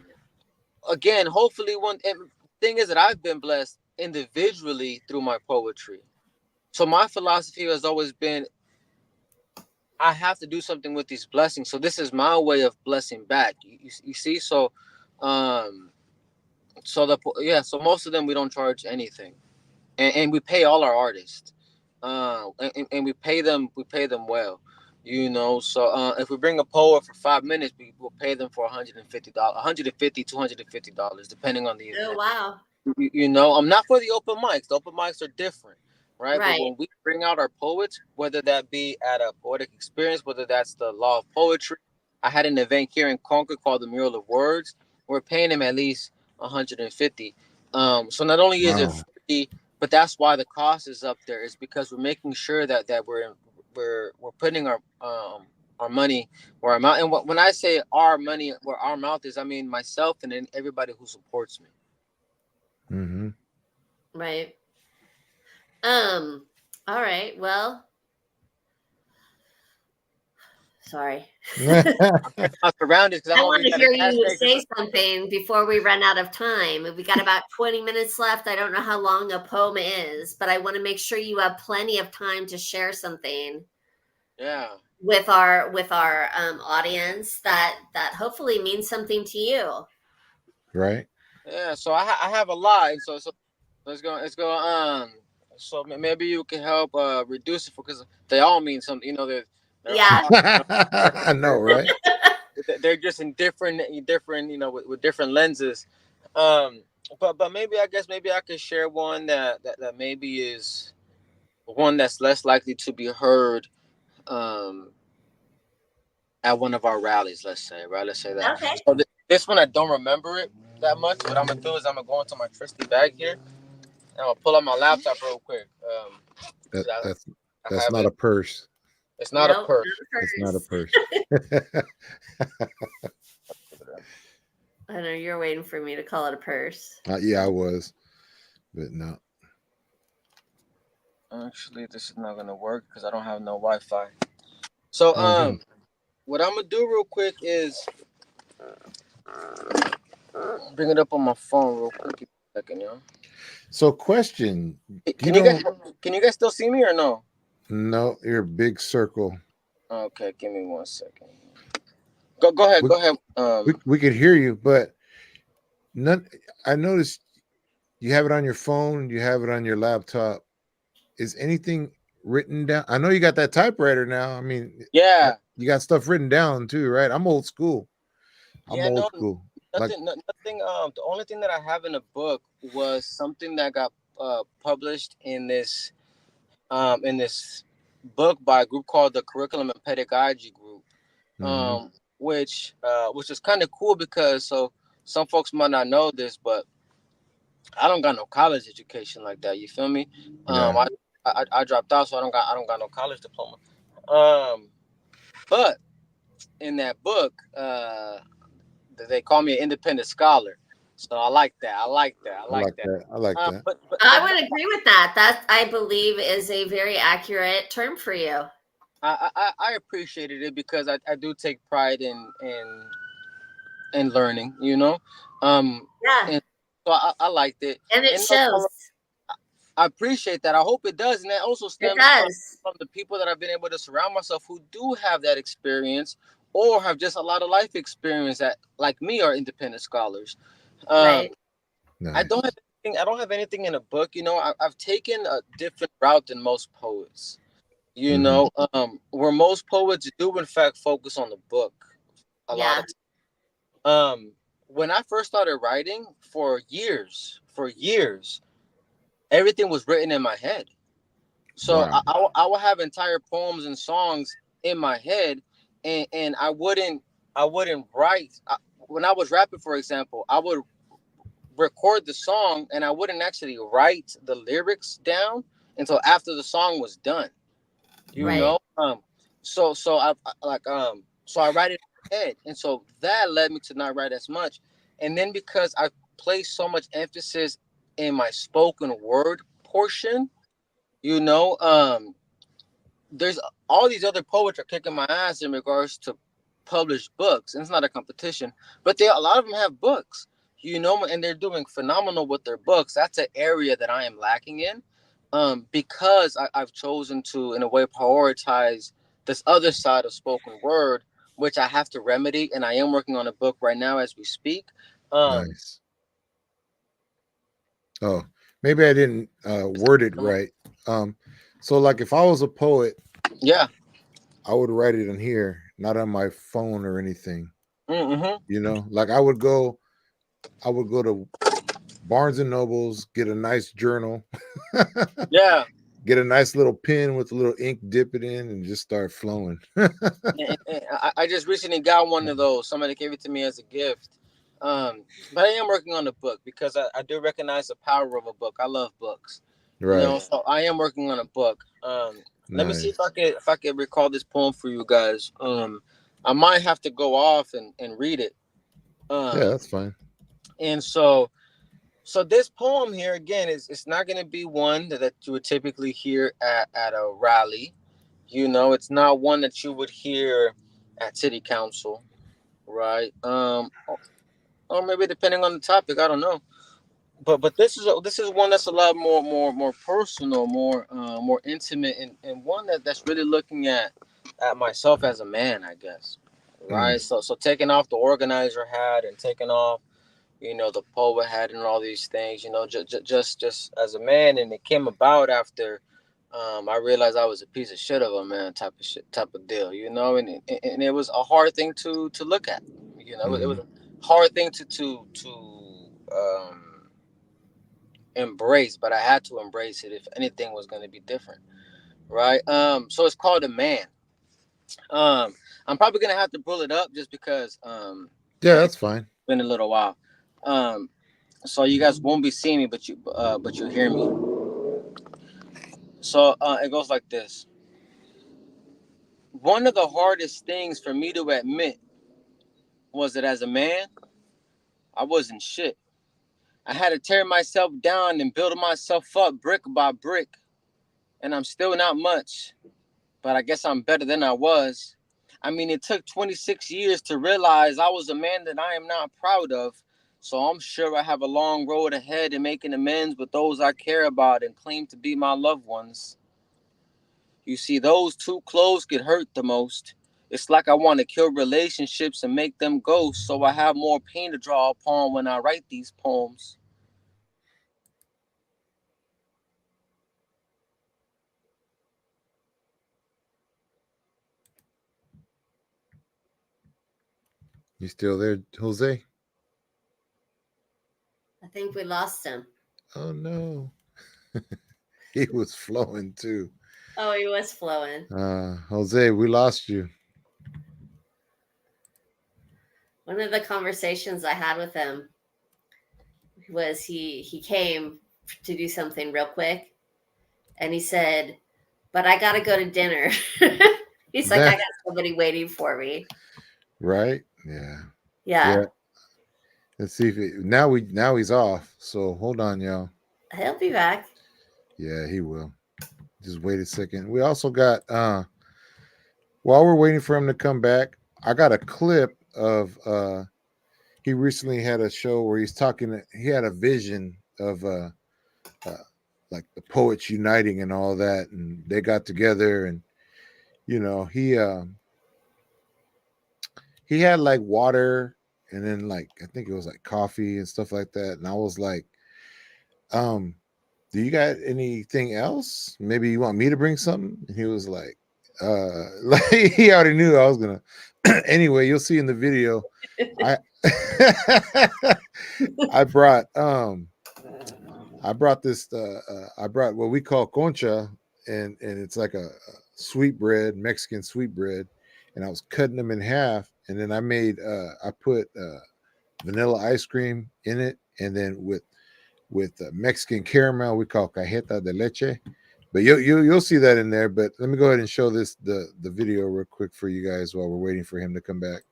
again, hopefully, one and thing is that I've been blessed individually through my poetry. So my philosophy has always been I have to do something with these blessings. So this is my way of blessing back. You see, um, so most of them we don't charge anything, and we pay all our artists, and we pay them well, So if we bring a poet for 5 minutes, we will pay them for $150, 150, $250, depending on the Oh, event. wow. I'm not for the open mics. The open mics are different, right? But Right. when we bring out our poets, whether that be at a poetic experience, whether that's the law of poetry, I had an event here in Concord called the Mural of Words. We're paying them at least 150. So not only is it Wow. free, but that's why the cost is up there. Is because we're making sure that we're putting our money where our mouth. And when I say our money where our mouth is, I mean myself and then everybody who supports me. Mm-hmm. Right. Um. All right. Well, sorry. Not surrounded because I I know want we to got a hear gas you station. say something before we run out of time. We got about 20 minutes left. I don't know how long a poem is, but I want to make sure you have plenty of time to share something Yeah, with our audience that hopefully means something to you. Right. yeah. So I have a lot, and so let's go. So maybe you can help reduce it because they all mean something. They're Yeah. all I know, right? they're just in different with different lenses. Um, but maybe I guess maybe I could share one that maybe is one that's less likely to be heard um at one of our rallies. Let's say, right? Let's say that. Okay. So this one I don't remember it that much. What I'm gonna do is I'm gonna go into my trusty bag here. And I'm gonna pull up my laptop real quick. That 'Cause that's I that's have not it. a purse. It's not a Nope, purse. not It's not a hers. purse. I know you're waiting for me to call it a purse. Yeah, I was, but no. Actually, this is not gonna work because I don't have no Wi-Fi. So Oh no. what I'm gonna do real quick is bring it up on my phone real quick. Give me a second, yo. So, question: You Can you guys don't can you guys still see me or no? know your big circle? Okay, give me 1 second. Go ahead, We, go ahead. we could hear you, but none. I noticed you have it on your phone. You have it on your laptop. Is anything written down? I know you got that typewriter now. I mean, Yeah, you got stuff written down too, right? I'm old school. I'm yeah, old no, school. Like, nothing. The only thing that I have in a book was something that got published in this book by a group called the Curriculum and Pedagogy Group, hmm which is kind of cool because some folks might not know this, but I don't got no college education like that. You feel me? yeah. I dropped out, so I don't got no college diploma. Um, but in that book, they call me an independent scholar, so I like that. I like that. I I like like that. that. I like that. I But no, would agree with that. That I believe is a very accurate term for you. I appreciated it because I do take pride in learning, Yeah, and so I liked it, and it and also shows. I appreciate that. I hope it does, and that also It stems from does. the people that I've been able to surround myself who do have that experience or have just a lot of life experience that, like me, are independent scholars. Um, Right. I don't have Nice. anything. I don't have anything in a book. You know, I've taken a different route than most poets. You Hmm. know, where most poets do in fact focus on the book a lot Yeah. of um when I first started writing for years, everything was written in my head. So Wow. I would have entire poems and songs in my head, and I wouldn't write. When I was rapping, for example, I would record the song and I wouldn't actually write the lyrics down until after the song was done. You Mm, Right. know, so I write it in my head, and so that led me to not write as much. And then because I placed so much emphasis in my spoken word portion, you know, there's all these other poets are kicking my ass in regards to published books, and it's not a competition, but they a lot of them have books, you know, and they're doing phenomenal with their books. That's an area that I am lacking in, because I've chosen to, in a way, prioritize this other side of spoken word, which I have to remedy, and I am working on a book right now as we speak. Um, nice. Oh, maybe I didn't word it right. Um, so like if I was a poet, yeah, I would write it in here, not on my phone or anything. mm-hmm. You know, like I would go to Barnes and Nobles, get a nice journal, Yeah. get a nice little pen with a little ink, dip it in, and just start flowing. And I just recently got one of those. Somebody gave it to me as a gift. But I am working on the book because I do recognize the power of a book. I love books, you Right. know. So I am working on a book. Let me see Nice. if I could recall this poem for you guys. I might have to go off and read it. Yeah, Um, that's fine. and so this poem here again is it's not going to be one that you would typically hear at a rally. You know, it's not one that you would hear at city council, right? Or maybe depending on the topic, I don't know. But this is one that's a lot more personal, more intimate, and one that's really looking at myself as a man, I guess. Mm, Right. So taking off the organizer hat and taking off, you know, the poet hat and all these things, you know, just as a man, and it came about after I realized I was a piece of shit of a man, type of deal, you know, and it was a hard thing to look at, you know, it mm-hmm. was a hard thing to embrace, but I had to embrace it if anything was going to be different, right? So it's called a man. Um, I'm probably gonna have to pull it up just because Yeah, it's that's fine. been a little while. Um, so you guys won't be seeing me, but you'll hear me. So it goes like this. One of the hardest things for me to admit was that as a man, I wasn't shit. I had to tear myself down and build myself up brick by brick, and I'm still not much, but I guess I'm better than I was. I mean, it took 26 years to realize I was a man that I am not proud of. So I'm sure I have a long road ahead in making amends with those I care about and claim to be my loved ones. You see, those too close get hurt the most. It's like I want to kill relationships and make them ghosts so I have more pain to draw upon when I write these poems. You still there, Jose? I think we lost him. Oh no. He was flowing too. Oh, he was flowing. Jose, we lost you. One of the conversations I had with him was he came to do something real quick, and he said, "But I got to go to dinner." He's like, "I got somebody waiting for me." Right? Yeah. Yeah, Yeah. Let's see if now he's off. So hold on, y'all. he'll be back. Yeah, he will. Just wait a second. We also got while we're waiting for him to come back, I got a clip of he recently had a show where he's talking he had a vision of uh like the poets uniting and all that, and they got together, and you know, he had like water and then like I think it was like coffee and stuff like that. And I was like, um, do you got anything else? Maybe you want me to bring something? And he was like, like he already knew I was gonna. Anyway, you'll see in the video. I I brought I brought this I brought what we call concha, and it's like a sweet bread, Mexican sweet bread, and I was cutting them in half, and then I put vanilla ice cream in it, and then with Mexican caramel we call cajeta de leche. But you'll see that in there. But let me go ahead and show the video real quick for you guys while we're waiting for him to come back.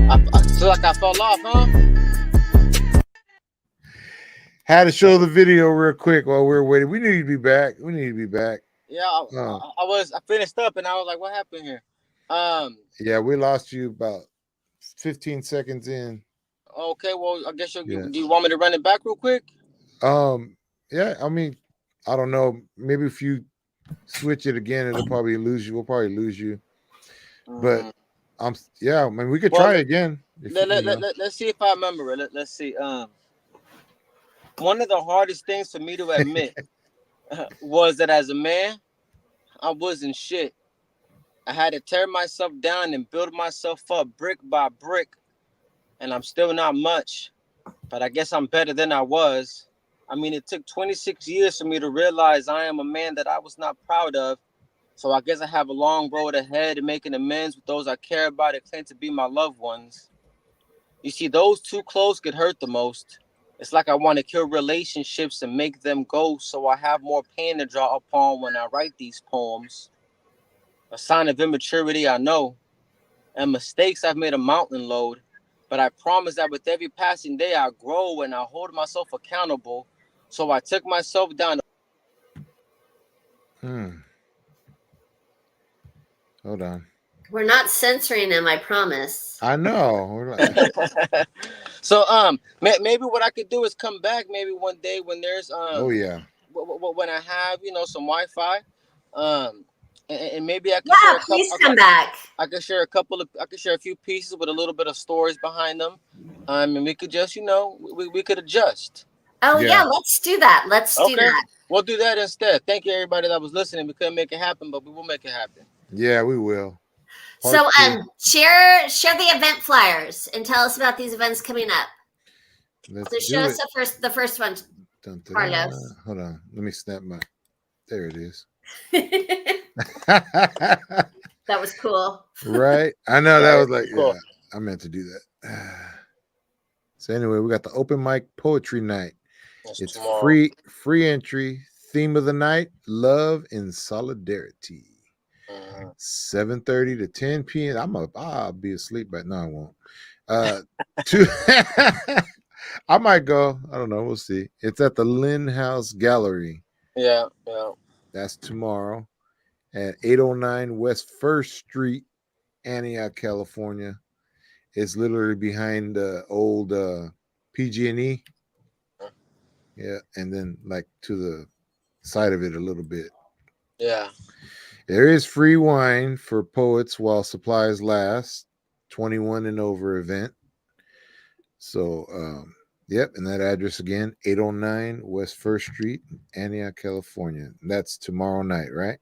I feel like I fell off, huh? Had to show the video real quick while we are waiting. We need to be back. We need to be back. Yeah, Uh, I finished up and I was like, what happened here? Um, yeah, we lost you about 15 seconds in. okay, well, I guess Yeah. do you want me to run it back real quick? Yeah, I mean, I don't know. Maybe if you switch it again, it'll probably lose you. We'll probably lose you. But Mm. yeah, I mean, we could Well, try again. If you know. let's see if I remember it. Let's see. One of the hardest things for me to admit was that as a man, I wasn't shit. I had to tear myself down and build myself up brick by brick, and I'm still not much, but I guess I'm better than I was. I mean, it took 26 years for me to realize I am a man that I was not proud of. So I guess I have a long road ahead in making amends with those I care about and claim to be my loved ones. You see, those too close get hurt the most. It's like I want to kill relationships and make them go so I have more pain to draw upon when I write these poems. A sign of immaturity, I know, and mistakes I've made a mountain load. But I promise that with every passing day, I grow and I hold myself accountable. So I took myself down. Hmm. Hold on. We're not censoring him, I promise. I know. So maybe what I could do is come back maybe one day when there's Oh yeah. when I have some Wi-Fi, and maybe I can Yeah, share a please couple. come back. I could share a few pieces with a little bit of stories behind them, and we could just we could adjust. Oh yeah, Yeah. let's do that. Let's do Okay, that. we'll do that instead. Thank you everybody that was listening. We couldn't make it happen, but we will make it happen. Yeah, we will. So Part two. share the event flyers and tell us about these events coming up. Let's So show do us it. the first one, Dun, dun, dun. Carlos. Hold on. Let me snap my. There it is. That was cool. Right? I know that was like, Cool. yeah, I meant to do that. So anyway, we got the open mic poetry night. That's It's tomorrow. free entry. Theme of the night: love and solidarity. Mhm. 7:30 to 10 p.m. I'll be asleep, but no, I won't. Two I might go. I don't know. We'll see. It's at the Lynn House Gallery. Yeah. That's tomorrow at 809 West First Street, Antioch, California. It's literally behind the old PG&E. Yeah, and then like to the side of it a little bit. Yeah. There is free wine for poets while supplies last. 21 and over event. So, yep, and that address again, 809 West First Street, Antioch, California. That's tomorrow night, right?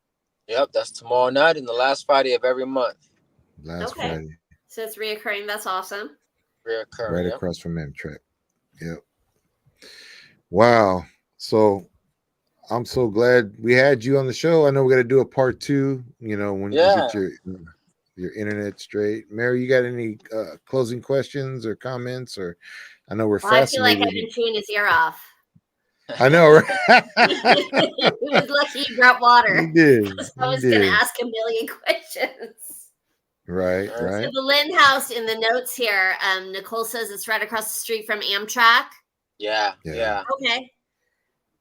Yep. That's tomorrow night and the last Friday of every month. Last Okay. Friday, So it's reoccurring. That's awesome. Reoccurring. right Yep. across from Amtrak. Yep. Wow. So I'm so glad we had you on the show. I know we got to do a part two. When you Yeah. get your internet straight. Mary, you got any closing questions or comments? Or I know we're Well, I feel like I've fascinated. been chewing his ear off. I know, right? He was lucky he brought water. He did. I He was going to did. ask a million questions. Right, Uh, So right. the Lynn House in the notes here, Nicole says it's right across the street from Amtrak. yeah, Yeah. yeah. Okay.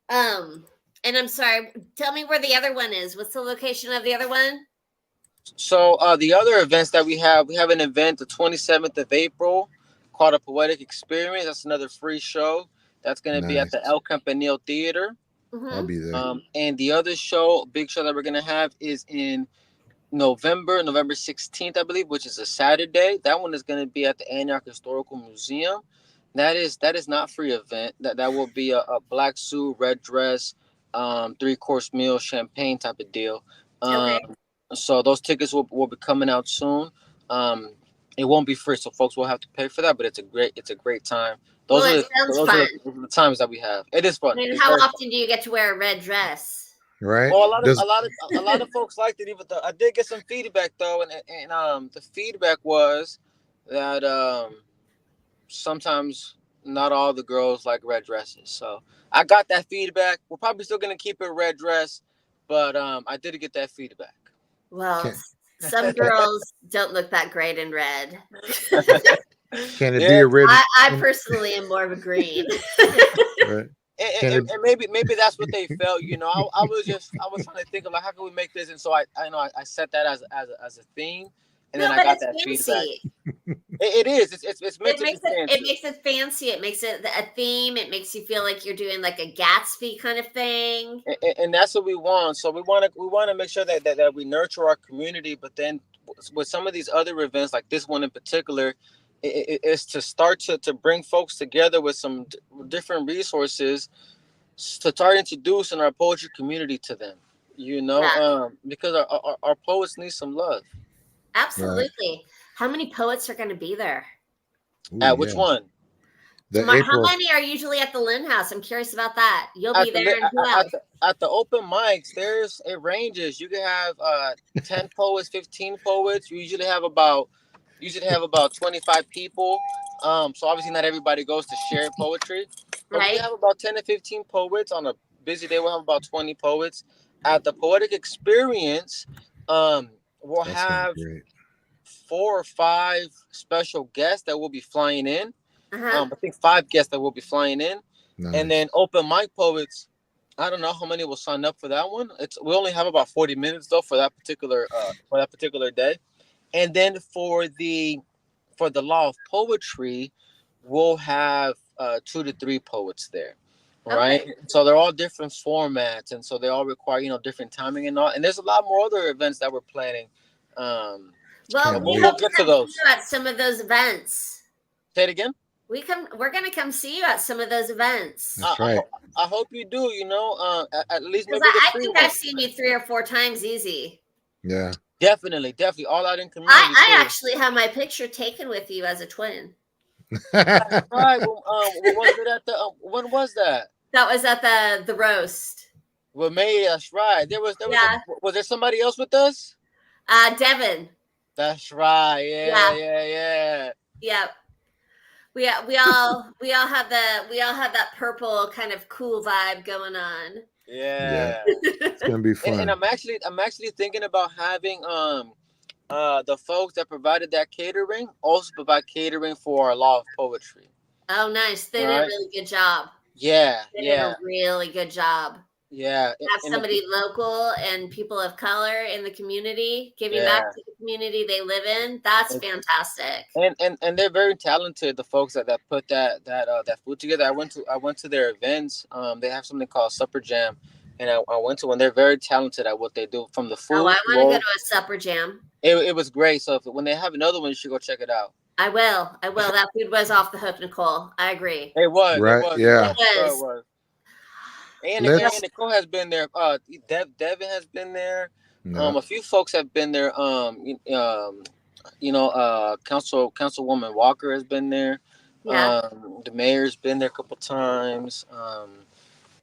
Um, and I'm sorry, tell me where the other one is. What's the location of the other one? So the other events that we have an event the 27th of April called a Poetic Experience. That's another free show. That's going to be at the Nice. El Campanile Theater. I'll Mm-hmm. be there. And the other show, big show that we're going to have is in November 16th, I believe, which is a Saturday. That one is going to be at the Antioch Historical Museum. That is not free event. That will be a black suit, red dress, 3-course meal, champagne type of deal. Um, Okay. so those tickets will be coming out soon. Um, it won't be free, so folks will have to pay for that. But it's a great time. Well, Those are it the sounds those are fun. the, those are the times that we have. It is fun. And It's how very fun. often do you get to wear a red dress? Right? Well, Does a lot of folks liked it. Even though I did get some feedback though, and the feedback was that sometimes not all the girls like red dresses. So I got that feedback. We're probably still gonna keep it red dress, but I did get that feedback. Well, can some can, girls don't look that great in red. can it be Yeah, a red? I Can, personally am more of a green. right? Can it? and maybe that's what they felt. I was trying to think of like how can we make this, and so I set that as a theme, and then No, I but got it's that feedback. fancy. It is. It's meant to be It fancy. makes it fancy. It makes it a theme. It makes you feel like you're doing like a Gatsby kind of thing. And that's what we want. So we want to make sure that we nurture our community, but then with some of these other events, like this one in particular, it's to start to bring folks together with some different resources to start introducing our poetry community to them. Yeah, Because our poets need some love. Right. absolutely. How many poets are going to be there? Oh At which yeah. one? The How April. many are usually at the Lynn House? I'm curious about that. You'll At be the there, and who else? at the open mics, it ranges. You can have 10 poets, 15 poets. You usually have about 25 people. So obviously not everybody goes to share poetry, but we Right? have about 10 to 15 poets on a busy day. We'll have about 20 poets at the Poetic Experience. We'll That's gonna be have great. 4 or 5 special guests that will be flying in. Uh huh. I think 5 guests that will be flying in, and then Nice. open mic poets. I don't know how many will sign up for that one. We only have about 40 minutes though for that particular day, and then for the Law of Poetry, we'll have 2 to 3 poets there, Okay. right? So they're all different formats, and so they all require different timing and all. And there's a lot more other events that we're planning, um, Well, and Can't we we'll hope wait. to get to come see those. you at some of those events. Say it again. We're gonna come see you at some of those events That's right. I hope you do. At least because maybe the I free think I've ones. seen you 3 or 4 times easy. Yeah. Definitely, all out in community I too. actually have my picture taken with you as a twin. Right. Well, was it at the? When was that? That was at the roast. Well, maybe that's right. Yeah, Was there somebody else with us? Devin. That's right. Yeah, Yeah, yeah, yeah, yeah. We all have that purple kind of cool vibe going on. Yeah. yeah. It's gonna be And fun. I'm actually thinking about having the folks that provided that catering also provide catering for our Law of Poetry. Oh, nice. They did a Right. really good job. Yeah, They did a yeah, really good job. yeah. Have And somebody local and people of color in the community giving back yeah. to the community they live in. That's fantastic. And they're very talented. The folks that put that food together. I went to their events. They have something called Supper Jam, and I went to one. They're very talented at what they do. From the Oh, food, I want to go to a supper jam. it was great. So when they have another one, you should go check it out. I will. I will. That food was off the hook, Nicole. I agree. It Right. was, it was. Yeah. It For sure it was. was. And Let's. Nicole has been there. Devin has been there. Yeah. A few folks have been there. Councilwoman Walker has been there. Yeah. The mayor's been there a couple times.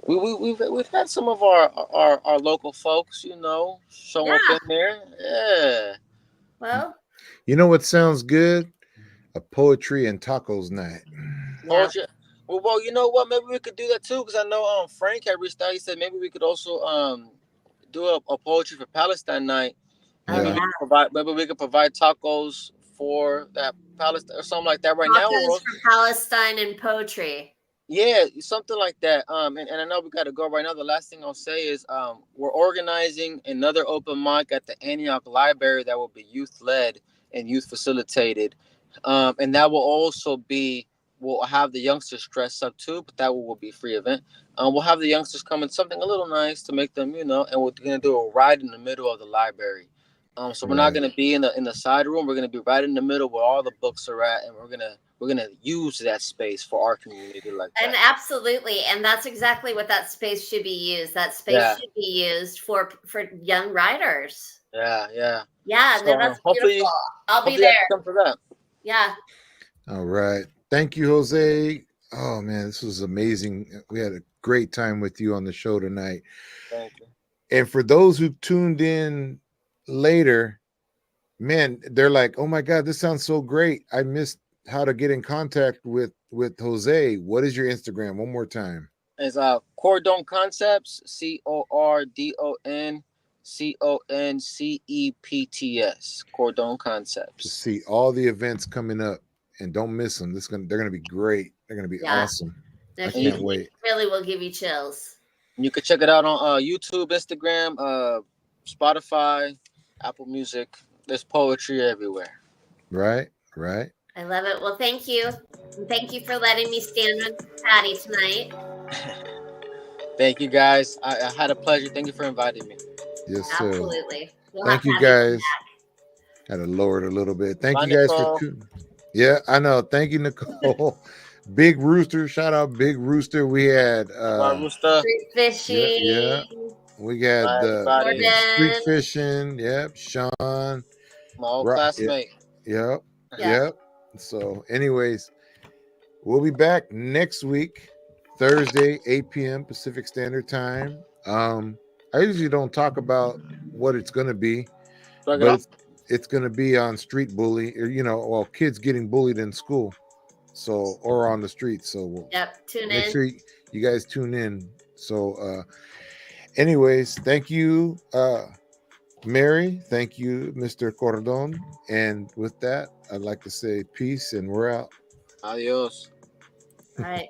We've had some of our local folks, show Yeah. up in there. Yeah. Well, You know what sounds good? A poetry and tacos night. yeah. Poetry. Well, you know what? Maybe we could do that too, because I know Frank had reached out. He said maybe we could also do a poetry for Palestine night. Oh Maybe Yeah. yeah, we could provide tacos for that Palestine or something like that. Right now we're tacos also, for Palestine and poetry. yeah, something like that. And I know we got to go right now. The last thing I'll say is we're organizing another open mic at the Antioch Library that will be youth led and youth facilitated, and that will also be, we'll have the youngsters dress up too, but that will be a free event. We'll have the youngsters come in something a little nice to make them, and we're gonna do a ride in the middle of the library. So we're not Right. gonna be in the side room. We're gonna be right in the middle where all the books are at, and we're gonna use that space for our community like And that. absolutely, and that's exactly what that space should be used. That space Yeah, should be used for young writers. yeah, yeah. Yeah, So no, that's beautiful. hopefully, I'll be hopefully I there. can come for that. Yeah. All right. Thank you, Jose. Oh man, this was amazing. We had a great time with you on the show tonight. Thank you. And for those who tuned in later, man, they're like, "Oh my god, this sounds so great. I missed how to get in contact with Jose. What is your Instagram? One more time It's Cordon Concepts, CordonConcepts. Cordon to Concepts. see all the events coming up and don't miss them. They're gonna be great. They're gonna be Yeah. awesome. No, I And you can't can he wait. really will give you chills. you can check it out on YouTube, Instagram, Spotify, Apple Music. There's poetry everywhere. Right, right. I love it. Well, thank you. And thank you for letting me stand with Patty tonight. Thank you guys. I had a pleasure. Thank you for inviting me. Yes, sir. Absolutely. We'll have Thank to you have you guys. come Had to lower it a little bit. Thank Bye, you guys for Nicole. tuning. Yeah, I know. Thank you, Nicole. Big Rooster. Shout out Big Rooster. We had Bye, back. Rooster. Street yeah. fishing, We had Bye, the everybody. street Cordon. fishing. Yep. Sean. My old Right. Yeah, classmate. yep. Yeah. Yep. So, anyways, we'll be back next week, Thursday, 8 p.m. Pacific Standard Time. I usually don't talk about what it's gonna be, Plug it but off. it's gonna be on street bully, or well, kids getting bullied in school, so or on the streets. So we'll Yep. Tune make in. sure you guys tune in. So, anyways, thank you, Mary. Thank you, Mr. Cordon. And with that, I'd like to say peace, and we're out. Adios. All right.